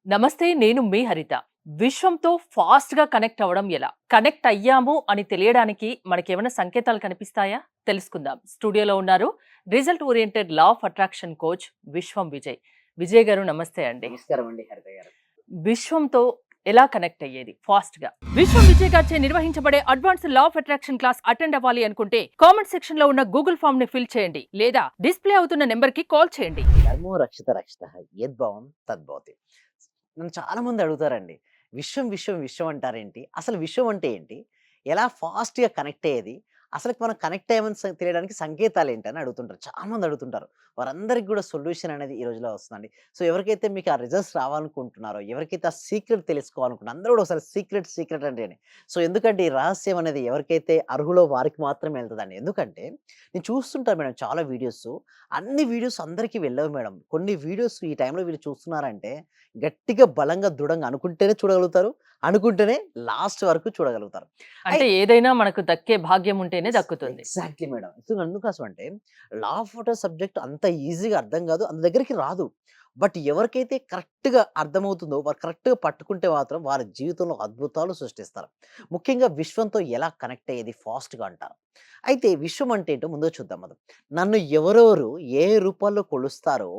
నమస్తే. నేను మీ హరిత. విశ్వంతో ఫాస్ట్‌గా కనెక్ట్ అవ్వడం ఎలా? కనెక్ట్ అయ్యాము అని తెలియడానికి మనకేమైనా సంకేతాలు కనిపిస్తాయా? తెలుసుకుందాం. స్టూడియోలో ఉన్నారు result oriented law of attraction coach విశ్వం విజయ్. విజయ్ గారు నమస్తే అండి. నమస్కారం అండి హరిత గారు. విశ్వంతో ఎలా కనెక్ట్ అయ్యేది ఫాస్ట్‌గా? విశ్వం విజయ్ గారిచే నిర్వహించబడే advanced law of attraction class attend అవ్వాలి అనుకుంటే కామెంట్ సెక్షన్‌లో ఉన్న గూగుల్ ఫార్మ్‌ని ఫిల్ చేయండి లేదా డిస్‌ప్లే అవుతున్న నంబర్‌కి కాల్ చేయండి. ధర్మో రక్షిత రక్షితః యద్భావం తద్భవతి. నన్ను చాలా మంది అడుగుతారండి. విశ్వం, విశ్వం, విశ్వం అంటారేంటి? అసలు విశ్వం అంటే ఏంటి? ఎలా ఫాస్ట్‌గా కనెక్ట్ అయ్యేది? అసలకి మనం కనెక్ట్ అయ్యామని తెలియడానికి సంకేతాలేంటి అని అడుగుతుంటారు. చాలా మంది అడుగుతుంటారు. వారందరికి కూడా సొల్యూషన్ అనేది ఈ రోజుల్లో వస్తుందండి. సో, ఎవరికైతే మీకు ఆ రిజల్ట్స్ రావాలనుకుంటున్నారో, ఎవరికైతే ఆ సీక్రెట్ తెలుసుకోవాలనుకుంటున్నారో అందరూ కూడా ఒకసారి సీక్రెట్, సీక్రెట్ అంటేనే. సో, ఎందుకంటే ఈ రహస్యం అనేది ఎవరికైతే అర్హులో వారికి మాత్రమే వెళ్తదండి. ఎందుకంటే నేను చూస్తుంటాను మేడం చాలా వీడియోస్. అన్ని వీడియోస్ అందరికీ వెళ్ళవు మేడం. కొన్ని వీడియోస్ ఈ టైంలో వీళ్ళు చూస్తున్నారంటే గట్టిగా, బలంగా, దృఢంగా అనుకుంటేనే చూడగలుగుతారు. అనుకుంటేనే లాస్ట్ వరకు చూడగలుగుతారు. అయి అంటే ఏదైనా మనకు దక్కే భాగ్యం ఉంటేనే దక్కుతుంది. Exactly madam. సో, ఎందుకోసం అంటే లా ఆఫ్ వాటర్ సబ్జెక్ట్ అంత ఈజీగా అర్థం కాదు. అంత దగ్గరికి రాదు. బట్ ఎవరికైతే కరెక్ట్‌గా అర్థమవుతుందో వారు కరెక్ట్‌గా పట్టుకుంటే మాత్రం వారి జీవితంలో అద్భుతాలు సృష్టిస్తారు. ముఖ్యంగా విశ్వంతో ఎలా కనెక్ట్ అయ్యేది ఫాస్ట్‌గా అంటారు. అయితే విశ్వం అంటే ఏంటో ముందుగా చూద్దాం మనం. నన్ను ఎవరెవరు ఏ రూపాల్లో కొలుస్తారో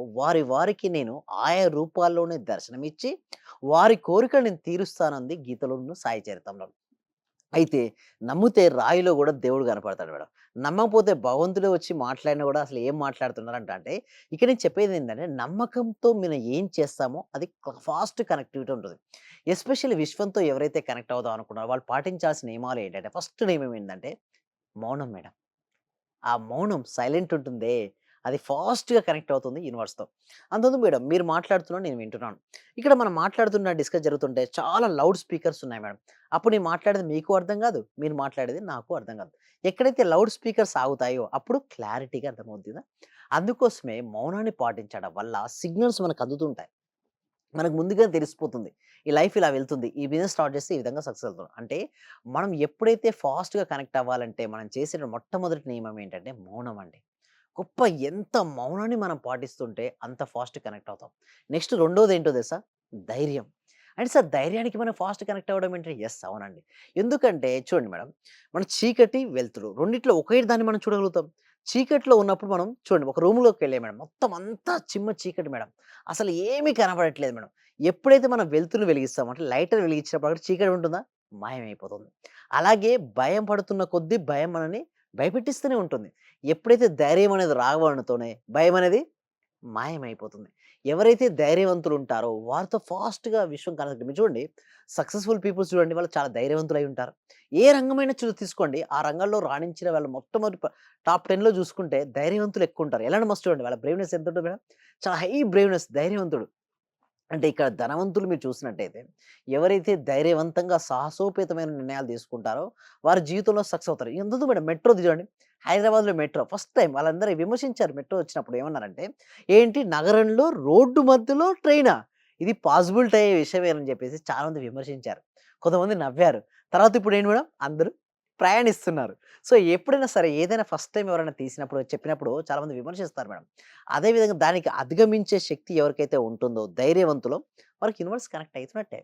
వారికి నేను ఆయా రూపాల్లోనే దర్శనమిచ్చి వారి కోరికలు నేను తీరుస్తానంది గీతలోను సాయి చరితంలో. అయితే నమ్మితే రాయిలో గూడా దేవుడు కనపడతాడు మేడం. నమ్మకపోతే భగవంతుడే వచ్చి మాట్లాడినా గూడా అసలు ఏం మాట్లాడుతున్నారంట అంటే, ఇక్కడ నేను చెప్పేదేంటంటే నమ్మకంతో మనం ఏం చేస్తామో అది ఫాస్ట్ కనెక్టివిటీ ఉంటది. ఎస్పెషల్లీ విశ్వంతో ఎవరైతే కనెక్ట్ అవుదాం అనుకున్నారో వాళ్ళు పాటించాల్సిన నియమాలు ఏంటంటే, ఫస్ట్ నియమం ఏంటంటే మౌనం మేడం. ఆ మౌనం సైలెంట్ ఉంటుందే, అది ఫాస్ట్‌గా కనెక్ట్ అవుతుంది యూనివర్స్‌తో. అంతెందుకు మేడం మీరు మాట్లాడుతున్నారు, నేను వింటున్నాను. ఇక్కడ మనం మాట్లాడుతున్న డిస్కస్ జరుగుతుంటే చాలా లౌడ్ స్పీకర్స్ ఉన్నాయి మేడం. అప్పుడు నేను మాట్లాడేది మీకు అర్థం కాదు. మీరు మాట్లాడేది నాకు అర్థం కాదు. ఎక్కడైతే లౌడ్ స్పీకర్స్ ఆగుతాయో అప్పుడు క్లారిటీగా అర్థమవుద్దిదా? అందుకోసమే మౌనాన్ని పాటించడం వల్ల సిగ్నల్స్ మనకు అందుతుంటాయి. మనకు ముందుగానే తెలిసిపోతుంది. ఈ లైఫ్ ఇలా వెళ్తుంది. ఈ బిజినెస్ స్టార్ట్ చేస్తే ఈ విధంగా సక్సెస్ అవుతాం. అంటే మనం ఎప్పుడైతే ఫాస్ట్‌గా కనెక్ట్ అవ్వాలంటే మనం చేసిన మొట్టమొదటి నియమం ఏంటంటే మౌనం అండి. గొప్ప ఎంత మౌనాన్ని మనం పాటిస్తుంటే అంత ఫాస్ట్ కనెక్ట్ అవుతాం. నెక్స్ట్ రెండోదేంటో తెలుసా? ధైర్యం. అంటే సార్ ధైర్యానికి మనం ఫాస్ట్ కనెక్ట్ అవ్వడం ఏంటి? యెస్ అవునండి. ఎందుకంటే చూడండి మేడం, మన చీకటి, వెలుతురు రెండిట్లో ఒకే దాన్ని మనం చూడగలుగుతాం. చీకట్లో ఉన్నప్పుడు మనం చూడండి ఒక రూమ్‌లోకెళ్ళాం మేడం. మొత్తం అంతా చిమ్మ చీకటి మేడం. అసలు ఏమీ కనపడట్లేదు మేడం. ఎప్పుడైతే మనం వెలుతురుని వెలిగిస్తామో అంటే లైటర్ వెలిగించినప్పుడు అక్కడ చీకటి ఉంటుందా? మాయమైపోతుంది. అలాగే భయం పడుతున్న కొద్దీ భయం మనల్ని భయపెట్టిస్తూనే ఉంటుంది. ఎప్పుడైతే ధైర్యం అనేది రావడంతోనే భయమనేది మాయమైపోతుంది. ఎవరైతే ధైర్యవంతులుంటారో వారితో ఫాస్ట్‌గా విశ్వం కనెక్ట్ మీరు చూడండి సక్సెస్‌ఫుల్ పీపుల్స్ చూడండి వాళ్ళు చాలా ధైర్యవంతులై ఉంటారు. ఏ రంగమైనా తీసుకోండి ఆ రంగంలో రాణించిన వాళ్ళు మొట్టమొదటి టాప్ 10లో చూసుకుంటే ధైర్యవంతులు ఎక్కువుంటారు. ఎలాన్ మస్క్ చూడండి వాళ్ళ బ్రేవ్‌నెస్ ఎంతుంటది మేడం? చాలా హై బ్రేవ్‌నెస్ ధైర్యవంతుడు. అంటే ఇక్కడ ధనవంతులు మీరు చూసినట్టయితే, ఎవరైతే ధైర్యవంతంగా సాహసోపేతమైన నిర్ణయాలు తీసుకుంటారో, వారి జీవితంలో సక్సెస్ అవుతారు. ఎందుకు మేడం మెట్రోది చూడండి. హైదరాబాద్‌లో మెట్రో ఫస్ట్ టైమ్ వాళ్ళందరూ విమర్శించారు మెట్రో వచ్చినప్పుడు ఏమన్నారంటే, "ఏంటి నగరంలో రోడ్డు మధ్యలో ట్రైనా? ఇది పాసిబిలిటీ అయ్యే విషయమేనని" చెప్పేసి చాలా మంది విమర్శించారు. కొంతమంది నవ్వారు. తర్వాత ఇప్పుడేంటి మేడం అందరూ ప్రయాణిస్తున్నారు. సో, ఎప్పుడైనా సరే ఏదైనా ఫస్ట్ టైమ్ ఎవరైనా తీసినప్పుడు, చెప్పినప్పుడు చాలామంది విమర్శిస్తారు మేడం. అదే విధంగా దానికి అధిగమించే శక్తి ఎవరికైతే ఉంటుందో ధైర్యవంతులో వారికి యూనివర్స్ కనెక్ట్ అయితున్నట్టే.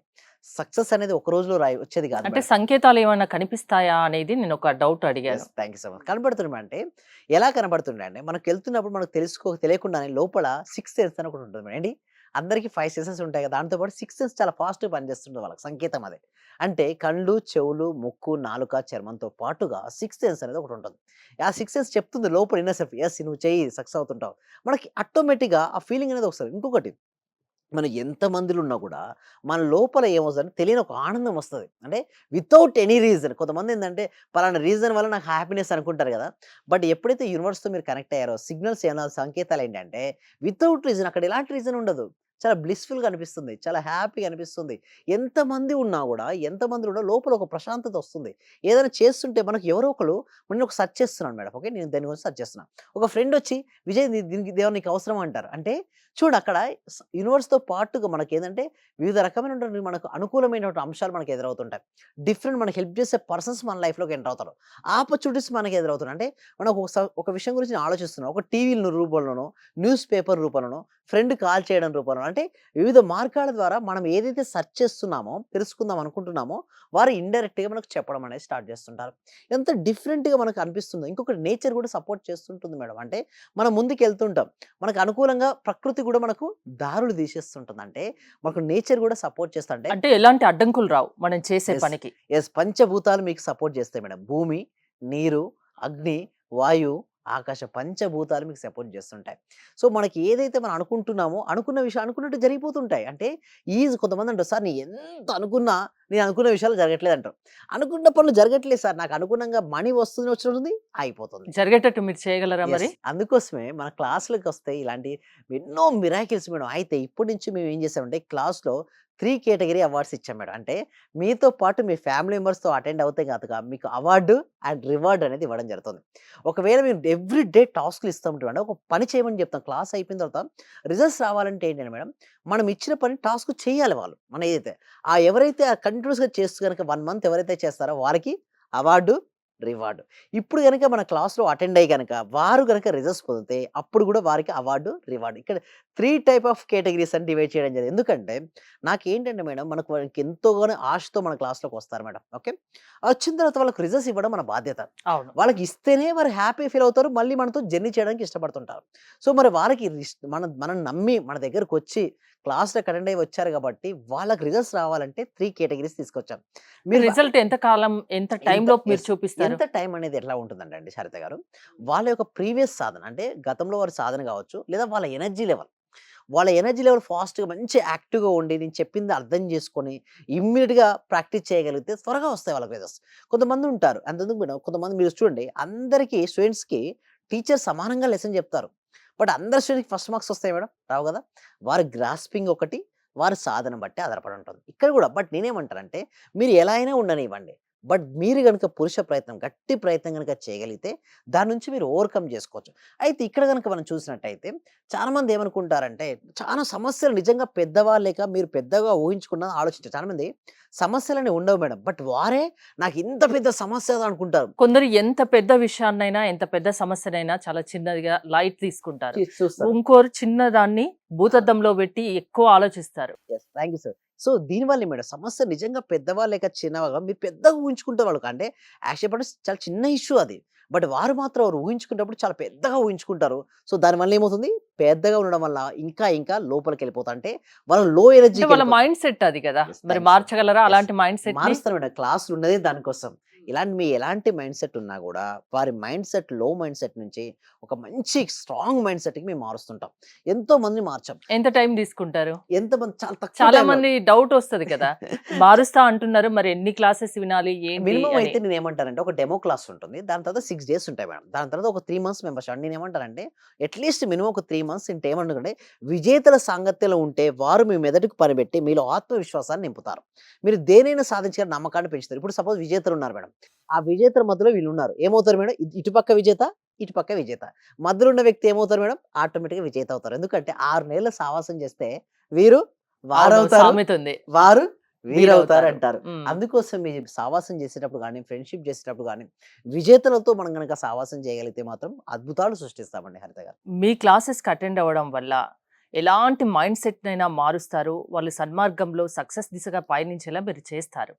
సక్సెస్ అనేది ఒక రోజులో వచ్చేది కాదు అంటే మేడం. సంకేతాలేమన్నా కనిపిస్తాయా అనేది నేనొక డౌట్ అడిగాను. Yes. Thank you so much. కనపడుతున్నాయంటే ఎలా కనపడుతున్నాయంటే మనకెళ్తున్నప్పుడు మనకు తెలియకుండానే లోపల సిక్స్త్ సెన్స్ అని ఒకటుంటది మేడం. ఏంటి అందరికి 5 సెన్సెస్ ఉంటాయి కదా! దాంతో పాటు సిక్స్త్ సెన్స్ చాలా ఫాస్ట్‌గా పనిచేస్తుంది వాళ్ళకి సంకేతం అదే. అంటే కళ్ళు, చెవులు, ముక్కు, నాలుక, చర్మంతో పాటుగా సిక్స్త్ సెన్స్ అనేది ఒకటుంటది. ఆ సిక్స్త్ సెన్స్ చెప్తుంది లోపల ఇన్నర్ సెల్ఫ్ యెస్ నువ్వు చెయ్యి సక్సెస్ అవుతుంటావు. మనకి ఆటోమేటిక్‌గా ఆ ఫీలింగ్ అనేది వస్తది. ఇంకొకటి మనం ఎంత మందిలో ఉన్నా కూడా మన లోపల ఏమొస్తదంటే తెలియని ఒక ఆనందం వస్తది. అంటే వితౌట్ ఎనీ రీజన్ కొంతమందేందంటే పలానా రీజన్ వల్ల నాకు హ్యాపీనెస్ అనుకుంటారు గదా! బట్ ఎప్పుడైతే యూనివర్స్‌తో మీరు కనెక్ట్ అయ్యారో సిగ్నల్స్ ఏమైనా సంకేతాలేంటంటే వితౌట్ రీజన్ అక్కడ ఎలాంటి రీజన్ ఉండదు. చాలా బ్లిస్‌ఫుల్‌గా అనిపిస్తుంది. చాలా హ్యాపీగా అనిపిస్తుంది. ఎంతమంది ఉన్నా గూడా ఎంతమందిలో ఉన్నా లోపల ఒక ప్రశాంతత వస్తుంది. ఏదైనా చేస్తుంటే మనకు ఎవరో ఒకళ్ళు నేను ఒక సెర్చ్ చేస్తున్నాను మేడం. ఓకే. నేను దాని గురించి సెర్చ్ చేస్తున్నా. ఒక ఫ్రెండ్ వచ్చి "విజయ్ దీనికి ఇదేమన్నా నీకు అవసరమా?" అంటారు. అంటే చూడు అక్కడ యూనివర్స్‌తో పాటుగా మనకేందంటే వివిధ రకమైనటువంటి మనకు అనుకూలమైనటువంటి అంశాలు మనకు ఎదురవుతుంటాయి. డిఫరెంట్ మనకు హెల్ప్ చేసే పర్సన్స్ మన లైఫ్‌లోకి ఎంటర్ అవుతారు. ఆపర్చునిటీస్ మనకు ఎదురవుతున్నాయి. అంటే మనం ఒక విషయం గురించి నేను ఆలోచిస్తున్నాం. ఒక టీవీ రూపంలోనో, న్యూస్ పేపర్ రూపంలోనో, ఫ్రెండ్ కాల్ చేయడం రూపంలోనో అంటే వివిధ మార్గాల ద్వారా మనం ఏదైతే సెర్చ్ చేస్తున్నామో, తెలుసుకుందాం అనుకుంటున్నామో, వారు ఇండైరెక్ట్‌గా మనకు చెప్పడం అనేది స్టార్ట్ చేస్తుంటారు. ఎంత డిఫరెంట్‌గా మనకు అనిపిస్తుందో. ఇంకొకటి నేచర్ కూడా సపోర్ట్ చేస్తుంటుంది మేడం. అంటే మనం ముందుకెళ్తుంటాం. మనకు అనుకూలంగా ప్రకృతి కూడా మనకు దారులు తీసేస్తుంటుంది. అంటే మనకు నేచర్ కూడా సపోర్ట్ చేస్తా అంటే అంటే ఎలాంటి అడ్డంకులు రావు మనం చేసే యెస్. పనికి. యెస్. పంచభూతాలు మీకు సపోర్ట్ చేస్తాయి మేడం. భూమి, నీరు, అగ్ని, వాయువు, ఆకాశ పంచభూతాలు మీకు సపోర్ట్ చేస్తుంటాయి. సో, మనకి ఏదైతే మనం అనుకుంటున్నామో, అనుకున్న విషయం అనుకున్నట్టు జరిగిపోతుంటాయి. అంటే కొంతమంది అంటారు, "సార్ నేను ఎంత అనుకున్నా, నేను అనుకున్న విషయాలు జరగట్లేదు" అంటారు. అనుకున్న పనులు జరగట్లేదు సార్. నాకు అనుగుణంగా మనీ వస్తుంది, వచ్చినట్టుంది అయిపోతుంది. జరిగేటట్టు మీరు చేయగలరా యెస్. మరి? అందుకోసమే మన క్లాస్‌లకొస్తే ఇలాంటి ఎన్నో మిరాకిల్స్ మేడం. అయితే ఇప్పటి నుంచి మేము ఏం చేసామంటే క్లాస్‌లో 3 కేటగరీ అవార్డ్స్ ఇచ్చాం మేడం. అంటే మీతో పాటు మీ ఫ్యామిలీ మెంబర్స్‌తో అటెండ్ అవుతే గనక మీకు అవార్డ్ అండ్ రివార్డ్ అనేది ఇవ్వడం జరుగుతుంది. ఒకవేళ మేము ఎవ్రీ డే టాస్క్‌లు ఇస్తూ ఉంటామండి. ఒక పని చేయమని చెప్తాం. క్లాస్ అయిపోయిన తర్వాత రిజల్ట్స్ రావాలంటే ఏంటంటే మేడం, మనం ఇచ్చిన పని టాస్క్ చేయాలి వాళ్ళు. మనం ఏదైతే ఎవరైతే కంటిన్యూయస్‌గా చేస్తూ గనక 1 మంత్ ఎవరైతే చేస్తారో వారికి అవార్డు, రివార్డ్. ఇప్పుడు గనక మన క్లాస్‌లో అటెండ్ అయ్యి గనక, వారు గనక రిజల్ట్స్ పొందితే, అప్పుడు గూడా వారికి అవార్డు, రివార్డ్. ఇక్కడ 3 టైప్ ఆఫ్ కేటగరీస్ అని డివైడ్ చేయడం జరిగింది. ఎందుకంటే, నాకేంటంటే మేడం, వాళ్ళకి ఎంతోగానో ఆశతో మన క్లాస్‌లోకొస్తారు మేడం. ఓకే. వచ్చిన తర్వాత వాళ్ళకి రిజల్ట్స్ ఇవ్వడం మన బాధ్యత. అవును. వాళ్ళకి ఇస్తేనే వారు హ్యాపీ ఫీల్ అవుతారు. మళ్ళీ మనతో జర్నీ చేయడానికి ఇష్టపడుతుంటారు. సో, మరి వారికి మనం నమ్మి మన దగ్గరకొచ్చి క్లాస్‌లోకి అటెండ్ అయ్యి వచ్చారు గాబట్టి, వాళ్ళకి రిజల్ట్స్ రావాలంటే 3 కేటగరీస్ తీసుకొచ్చాం. మీరు రిజల్ట్ ఎంత కాలం, ఎంత ఎంత టైంలోపు మీరు యెస్. చూపిస్తారు? ఎంత టైం అనేది ఎట్లా ఉంటుందంటే అండి సరిత గారు, వాళ్ళ యొక్క ప్రీవియస్ సాధన అంటే గతంలో వారి సాధన గావచ్చు, లేదా వాళ్ళ ఎనర్జీ లెవెల్. వాళ్ళ ఎనర్జీ లెవెల్ ఫాస్ట్‌గా మంచి యాక్టివ్‌గా ఉండి, నేను చెప్పింది అర్థం చేసుకొని, ఇమ్మీడియేట్‌గా ప్రాక్టీస్ చేయగలిగితే త్వరగా వస్తాయి వాళ్ళకి రిజల్ట్స్. కొంతమందుంటారు అంతెందుకు మేడం, కొంతమంది మీరు చూడండి అందరికీ స్టూడెంట్స్‌కి టీచర్ సమానంగా లెసన్ చెప్తారు. బట్ అందరి స్టూడెంట్స్‌కి ఫస్ట్ మార్క్స్ వస్తాయా మేడం? రావు గదా! వారి గ్రాస్పింగ్ ఒకటి, వారి సాధన బట్టి ఆధారపడి ఉంటుంది. ఇక్కడ గూడా బట్ నేనేమంటానంటే, మీరు ఎలా అయినా ఉండనివ్వండి. బట్ మీరు గనుక పురుష ప్రయత్నం, గట్టి ప్రయత్నం గనుక చేయగలిగితే, దాని నుంచి మీరు ఓవర్‌కమ్ జేసుకోవచ్చు. అయితే ఇక్కడ గనుక మనం చూసినట్టయితే, చాలామంది ఏమనుకుంటారంటే, చాలా సమస్యలు నిజంగా పెద్దవాళ్ళేక మీరు పెద్దగా ఊహించుకున్న ఆలోచించారు. చాలామంది సమస్యలని ఉండవు మేడం. బట్ వారే నాకింత పెద్ద సమస్య అనుకుంటారు. కొందరు ఎంత పెద్ద విషయాన్నైనా, ఎంత పెద్ద సమస్యనైనా చాలా చిన్నదిగా లైట్ తీసుకుంటారు. చూస్తారు. ఇంకోరు చిన్నదాన్ని భూతద్దంలో పెట్టి ఎక్కువ ఆలోచిస్తారు. Yes. Thank you sir. So, దీనివల్లే మేడం సమస్య నిజంగా పెద్దవాళ్ళు లేక చిన్నవాళ్ళుగా మీరు పెద్దగా ఊహించుకుంటారు వాళ్ళకి. అంటే యాక్చువల్లీ చాలా చిన్న ఇష్యూ అది. బట్ వారు మాత్రం వారు ఊహించుకునేటప్పుడు చాలా పెద్దగా ఊహించుకుంటారు. సో, దానివల్ల ఏమవుతుంది? పెద్దగా ఉండడం వల్ల ఇంకా ఇంకా లోపలికెళ్ళిపోతా అంటే వాళ్ళు లో అంటే వాళ్ళ ఎనర్జీకెళ్ళిపోతారు. మైండ్ సెట్ అది కదా! యెస్. మరి థాంక్ యూ సార్. మార్చగలరా యెస్. అలాంటి మైండ్ సెట్‌ని? మారుస్తారు మేడం. క్లాసులున్నదే దానికోసం. ఇలాంటి మీ ఎలాంటి మైండ్ సెట్ ఉన్నా గూడా, వారి మైండ్ సెట్ లో మైండ్ సెట్ నుంచి ఒక మంచి స్ట్రాంగ్ మైండ్ సెట్‌కి మేము మారుస్తుంటాం. ఎంతో మందిని మార్చాం. ఎంత టైం తీసుకుంటారు? ఎంతమంది చాలా తక్కువ చాలా టైంలో మంది డౌట్ వస్తది కదా! మారుస్తా అంటున్నారు. మరి ఎన్ని క్లాసెస్ వినాలి? ఏంటి మినిమమ్ అని? అయితే నేనేమంటానంటే ఒక డెమో క్లాస్ ఉంటుంది. దాని తర్వాత 6 డేస్ ఉంటాయి మేడం. దాని తర్వాత ఒక 3 మంత్స్ మెంబర్‌షిప్. అంటే నేనేమంటానంటే అట్‌లీస్ట్ మినిమమ్ ఒక 3 మంత్స్ ఇంట ఏమనుకుంటే విజేతల సాంగత్యంలో ఉంటే వారు మీ మెదడుకు పనిబెట్టి మీలో ఆత్మవిశ్వాసాన్ని నింపుతారు. మీరు దేనైనా సాధించగల నమ్మకాన్ని పెంచుతారు. ఇప్పుడు సపోజ్ విజేతలు ఉన్నారు మేడం. ఆ విజేతల మధ్యలో వీళ్ళున్నారు. ఏమవుతారు మేడం? ఇటుపక్క విజేత, ఇటుపక్క విజేత. మధ్యలో ఉన్న వ్యక్తి ఏమవుతారు మేడం? ఆటోమేటిక్‌గా విజేత అవుతారు. ఎందుకంటే 6 నెలలు సావాసం చేస్తే వీరు అవును. వారవుతారు. సామెత ఉంది. వారు వీరవుతారు. వీరవుతారంటారు. హ్మ్. అందుకోసం మీ సావాసం చేసేటప్పుడు గాని, ఫ్రెండ్‌షిప్ చేసేటప్పుడు గాని, విజేతలతో మనం గనక సావాసం చేయగలిగితే మాత్రం అద్భుతాలు సృష్టిస్తామండి హరిత గారు. మీ క్లాసెస్‌కి అటెండ్ అవ్వడం వల్ల ఎలాంటి మైండ్ సెట్‌నైనా మారుస్తారు. వాళ్ళు సన్మార్గంలో సక్సెస్ దిశగా పయనించేలా మీరు చేస్తారు.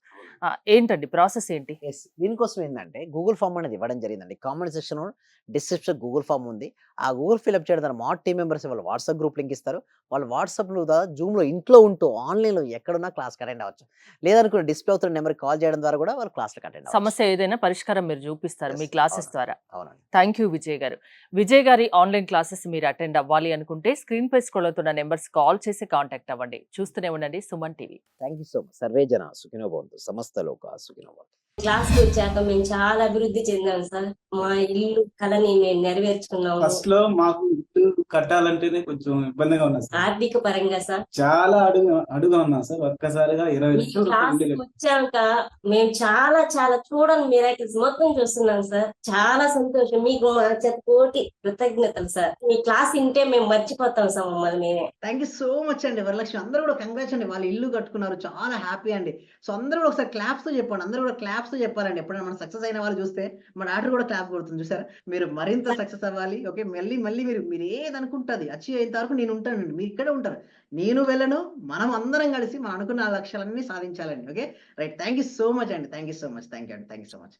ఏంటండి ప్రాసెస్ ఏంటి? యెస్. దీనికోసం ఏందంటే గూగుల్ ఫార్మ్ అనేది ఇవ్వడం జరిగిందండి. కామెంట్ సెక్షన్‌లో డిస్క్రిప్షన్ గూగుల్ ఫార్మ్ ఉంది. ఆ గూగుల్ ఫిలప్ చేయడం ద్వారా మా టీమ్ మెంబర్స్ వాళ్ళ వాట్సాప్ గ్రూప్ లింక్ ఇస్తారు. వాళ్ళు వాట్సాప్‌లో జూమ్‌లో ఇంట్లో ఉంటూ ఆన్‌లైన్‌లో ఎక్కడున్నా క్లాస్‌కి అటెండ్ అవ్వచ్చు. లేదనుకుంటే డిస్‌ప్లే అవుతున్న నెంబర్‌కి కాల్ చేయడం ద్వారా కూడా వాళ్ళు క్లాస్‌లకి అటెండ్ అవ్వచ్చు. సమస్య ఏదైనా పరిష్కారం మీరు చూపిస్తారు మీ యెస్. క్లాసెస్ అవునండి. ద్వారా. అవునండి. థ్యాంక్ యూ విజయ్ గారు. విజయ్ గారి ఆన్‌లైన్ క్లాసెస్ మీరు అటెండ్ అవ్వాలి అనుకుంటే స్క్రీన్‌పై స్క్రోల్ అవుతున్న నంబర్స్ కాల్ చేసి కాంటాక్ట్ అవ్వండి. చూస్తూనే ఉండండి Suman TV. Thank you so much. Survey జన సుఖినో భవంతు. సమస్త లోకా సుఖినో భవంతు. క్లాస్‌కొచ్చాక మేము చాలా అభివృద్ధి చెందాం సార్. మా ఇల్లు కలని మేము నెరవేర్చుకున్నాము. ఫస్ట్‌లో మాకు ఇల్లు కట్టాలంటేనే కొంచెం ఇబ్బందిగా ఉన్నది సార్. ఆర్థిక పరంగా సార్. చాలా అడుగుగా ఉన్నాం సార్. ఒక్కసారిగా 20 మీ లక్షలు ఇల్లు క్లాస్‌కొచ్చాక మేము చాలా చాలా చూడని మిరాకిల్స్ మొత్తం చూస్తున్నాం సార్. చాలా సంతోషం. మీకు మా కోటి కృతజ్ఞతలు సార్. మీ క్లాస్ ఇంటే మేము మర్చిపోతాం సార్ మమ్మల్ని మేమే. థ్యాంక్ యూ సో మచ్ అండి వరలక్ష్మి. అందరూ కూడా కంగ్రాట్స్ అండి. వాళ్ళు ఇల్లు కట్టుకున్నారు. చాలా హ్యాపీ అండి. సో అందరూ కూడా ఒకసారి క్లాప్స్‌తో చెప్పండి. అందరూ కూడా క్లాప్స్‌తో చెప్పాలండి. ఎప్పుడైనా మనం సక్సెస్ అయిన వాళ్ళు చూస్తే మా డాటర్ కూడా క్లాప్ కొడుతుంది చూసారా? మీరు మరింత సక్సెస్ అవ్వాలి. ఓకే. మళ్ళీ మళ్ళీ మీరు ఏది అనుకుంటుంది అచీవ్ అయ్యేంత వరకు నేను ఉంటానండి, మీరు ఇక్కడే ఉంటారు, నేను వెళ్ళను, మనం అందరం కలిసి మనం అనుకున్న ఆ లక్ష్యాలన్నీ సాధించాలండి. Okay right, thank you so much అండి, thank you so much, thank you అండి, థ్యాంక్ యూ సో మచ్.